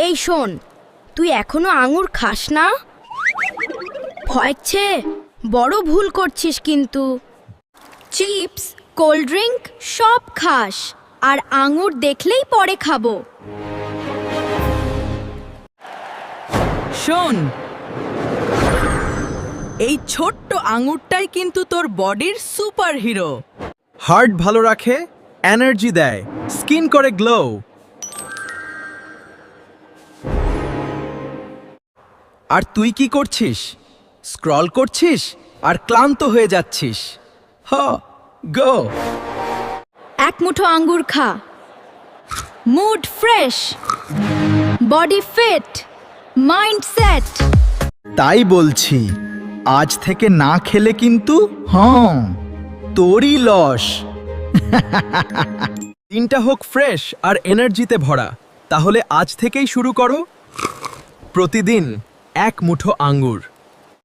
এই শোন, তুই এখনো আঙুর খাস না? ভয়ছে, বড় ভুল করছিস কিন্তু। চিপস, কোল্ড ড্রিঙ্ক সব খাস, আর আঙুর দেখলেই পরে খাবো। শোন, এই ছোট্ট আঙুরটাই কিন্তু তোর বডির সুপার হিরো। হার্ট ভালো রাখে, এনার্জি দেয়, স্কিন করে গ্লো। আর তুই কি করছিস? স্ক্রল করছিস আর ক্লান্ত হয়ে যাচ্ছিস। গো। এক মুঠো আঙ্গুর খা, mood fresh, body fit, mind set. তাই বলছি, আজ থেকে না খেলে কিন্তু তোরই লস। দিনটা হোক ফ্রেশ আর এনার্জিতে ভরা। তাহলে আজ থেকেই শুরু করো, প্রতিদিন এক মুঠো আঙ্গুর।